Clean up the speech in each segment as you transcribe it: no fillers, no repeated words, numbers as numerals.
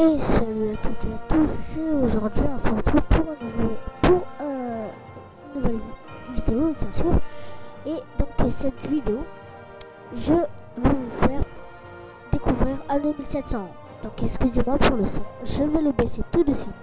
Et salut à toutes et à tous, et aujourd'hui on se retrouve pour une nouvelle vidéo bien sûr. Et donc cette vidéo, je vais vous faire découvrir Anno 1700. Donc excusez-moi pour le son, je vais le baisser tout de suite.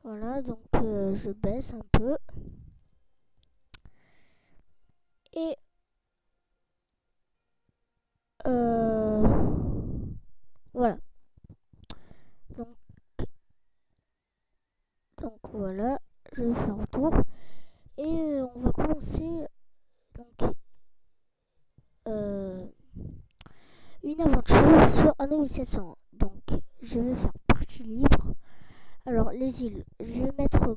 Voilà, donc je baisse un peu. Et voilà. Donc, voilà, je vais faire un tour. Et on va commencer donc une aventure sur Anno 1700. Donc je vais faire partie libre. Alors les îles, je vais mettre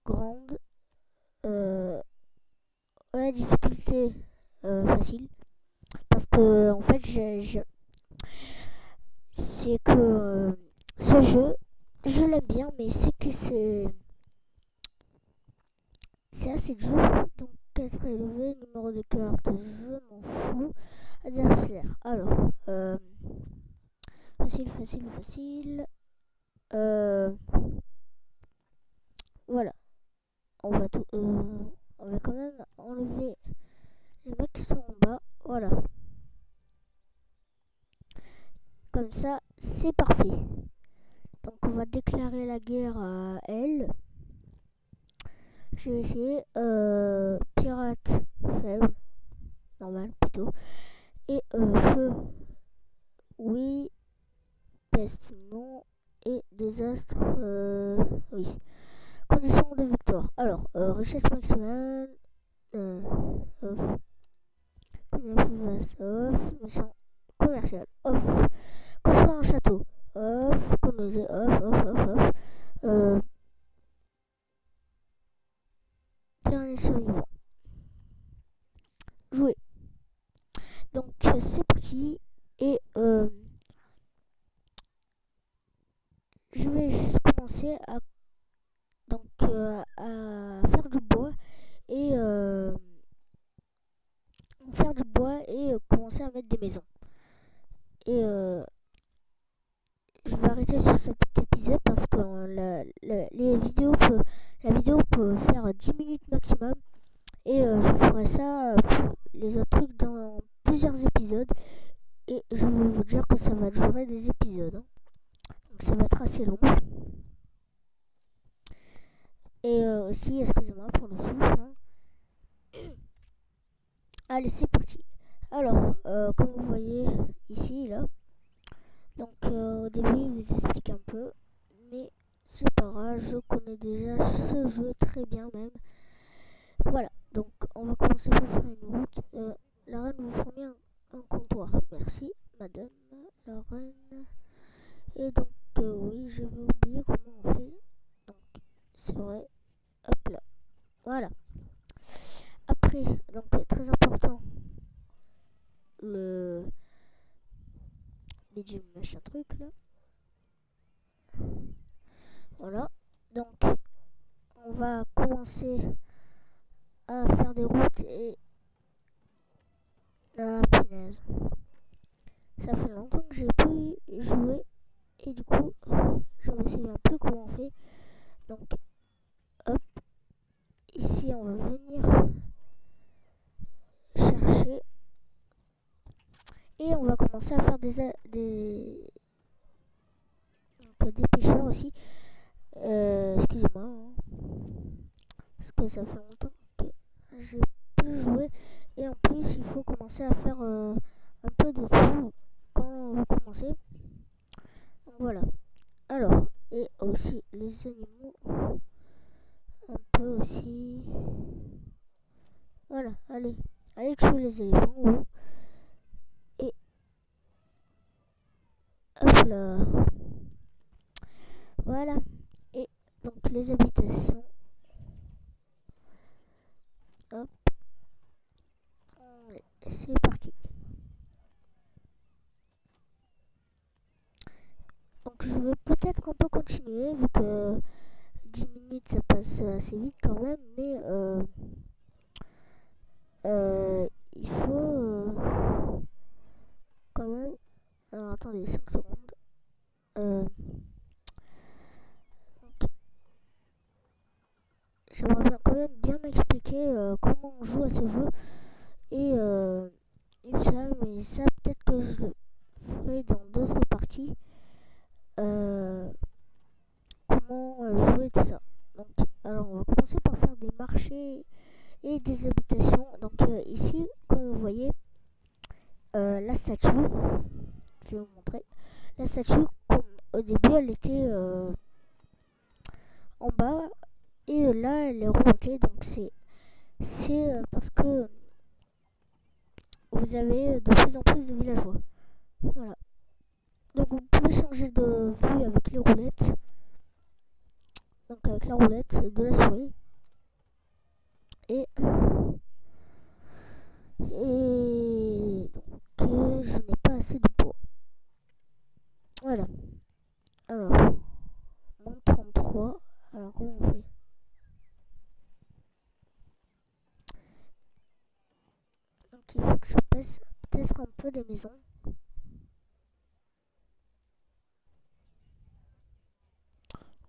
grande. Ouais, difficulté facile. Parce que en fait c'est que ce jeu, je l'aime bien, mais c'est que c'est assez dur. Donc 4 élevé, numéro de carte, je m'en fous. Adversaire. Alors facile. Voilà. On va tout, on va quand même enlever les mecs qui sont en bas. Voilà. Comme ça, c'est parfait. Donc on va déclarer la guerre à elle. Je vais essayer pirate faible, normal plutôt. Et feu, oui. Peste, non. Et désastre, oui. Conditions de victoire. Alors, richesse maximale, off. Combien plus vaste, off. Mission commerciale, off. Construire un château, off. Coloniser, off. Dernier survivant. Jouer. Donc, c'est parti. Et je vais juste commencer à, à faire du bois et commencer à mettre des maisons. Et je vais arrêter sur cet épisode parce que la vidéo peut faire 10 minutes maximum. Et je ferai ça pour les autres trucs dans plusieurs épisodes. Et je vais vous dire que ça va durer des épisodes. Hein. Donc ça va être assez long. Et aussi, excusez-moi pour le souffle. Hein. Allez, c'est parti. Alors, comme vous voyez ici, là. Donc au début, il vous explique un peu. Mais c'est pas grave, je connais déjà ce jeu très bien même. Voilà, donc on va commencer par faire une route. La reine vous fournit un comptoir. Merci, madame la reine. Et donc, oui, j'avais oublié comment on fait. Donc, c'est vrai. Hop là. Voilà. Après, donc, très important, le medium machin truc là. Voilà. Donc, on va commencer à faire des routes et. Ah, punaise. Ça fait longtemps que j'ai plus joué et du coup, je me souviens plus comment on fait. Donc, hop, ici on va venir chercher et on va commencer à faire des pêcheurs aussi. Excusez-moi, hein, parce que ça fait longtemps que j'ai plus joué et en plus il faut commencer à faire un peu de tout quand vous commencez. Donc voilà. Alors, et aussi les animaux, un peu aussi. Voilà, allez tuer les éléphants. Oui. Et hop là. Voilà. Et donc les habitations. Hop. C'est parti. peut-être un peu continuer vu que 10 minutes ça passe assez vite quand même, mais il faut quand même. Alors attendez 5 secondes. Donc, j'aimerais bien quand même bien expliquer comment on joue à ce jeu et ça, mais ça peut-être que je le ferai dans d'autres parties. Comment jouer tout ça. Donc, alors on va commencer par faire des marchés et des habitations. Donc ici, comme vous voyez, la statue, je vais vous montrer. La statue, comme au début, elle était en bas et là, elle est remontée. Donc c'est parce que vous avez de plus en plus de villageois. Voilà. Donc vous pouvez changer de vue avec les roulettes. Donc avec la roulette de la souris. Et donc je n'ai pas assez de poids. Voilà. Alors, moins 33. Alors comment on fait? Donc il faut que je baisse peut-être un peu les maisons.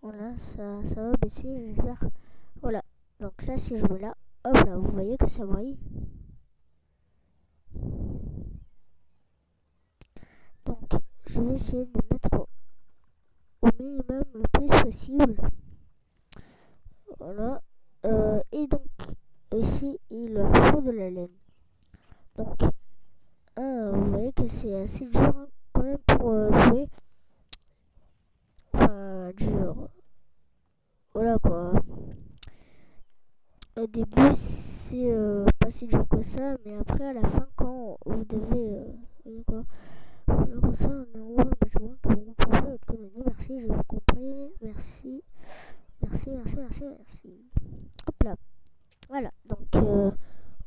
Voilà, ça va baisser, j'espère. Voilà. Donc là, si je mets là, hop là, vous voyez que ça brille. Donc, je vais essayer de mettre au minimum le plus possible. Voilà. Et donc, ici, il leur faut de la laine. Donc, vous voyez que c'est assez dur hein, quand même pour jouer. Enfin, dur. Voilà quoi. Au début, c'est pas si dur que ça, mais après, à la fin, quand vous devez. Quoi. Voilà, comme ça, on est en haut le bâtiment que vous comprenez votre colonie. Merci, je vous compris. Merci. Merci, merci, merci, merci. Hop là. Voilà. Donc,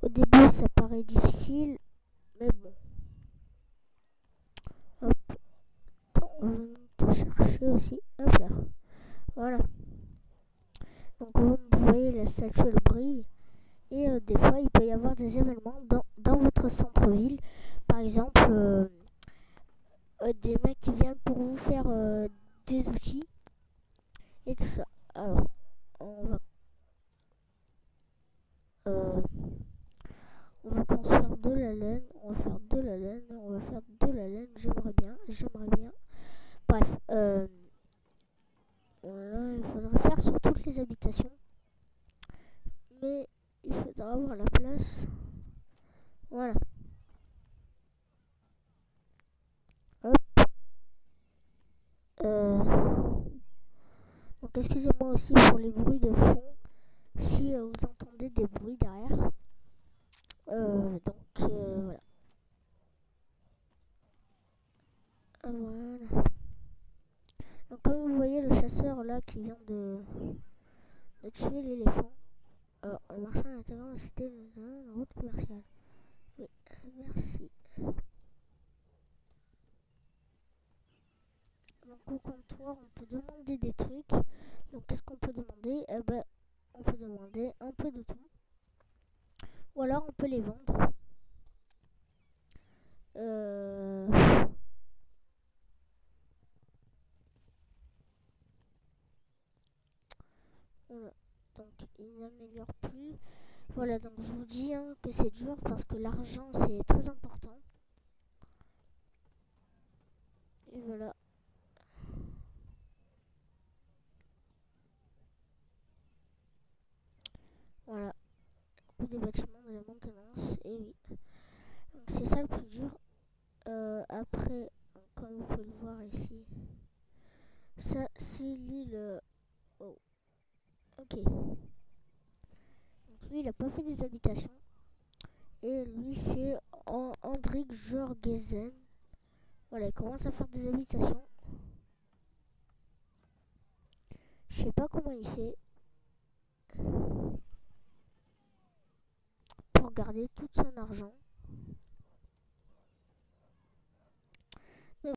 au début, ça paraît difficile, mais bon. Hop. Attends, on va te chercher aussi. Hop là. Voilà. Donc, vous voyez, la statue, elle brille. Et des fois, il peut y avoir des événements dans votre centre-ville. Par exemple, des mecs qui viennent pour vous faire des outils et tout ça. Alors, on va, euh, on va construire de la laine, on va faire de la laine, on va faire de la laine. J'aimerais bien, j'aimerais bien. Bref, là, il faudrait faire sur toutes les habitations, mais il faudra avoir la place. Voilà. Hop. Donc excusez-moi aussi pour les bruits de fond, si vous entendez des bruits derrière. Donc voilà. Voilà. Donc comme vous voyez le chasseur là qui vient de tuer l'éléphant. Le marchand à l'intérieur, c'était la route commerciale. Oui, merci. Donc au comptoir, on peut demander des trucs. Donc qu'est-ce qu'on peut demander? On peut demander un peu de tout. Ou alors on peut les vendre. Voilà. Donc il n'améliore plus. Voilà, donc je vous dis hein, que c'est dur parce que l'argent c'est très important. Et voilà. Voilà. Ou des bâtiments de la maintenance. Et oui. Donc c'est ça le plus dur. Après, comme vous pouvez le voir ici, ça c'est l'île. Oh, ok. Donc lui il a pas fait des habitations. Et lui c'est Hendrik Jorgensen. Voilà, il commence à faire des habitations. Je sais pas comment il fait pour garder tout son argent.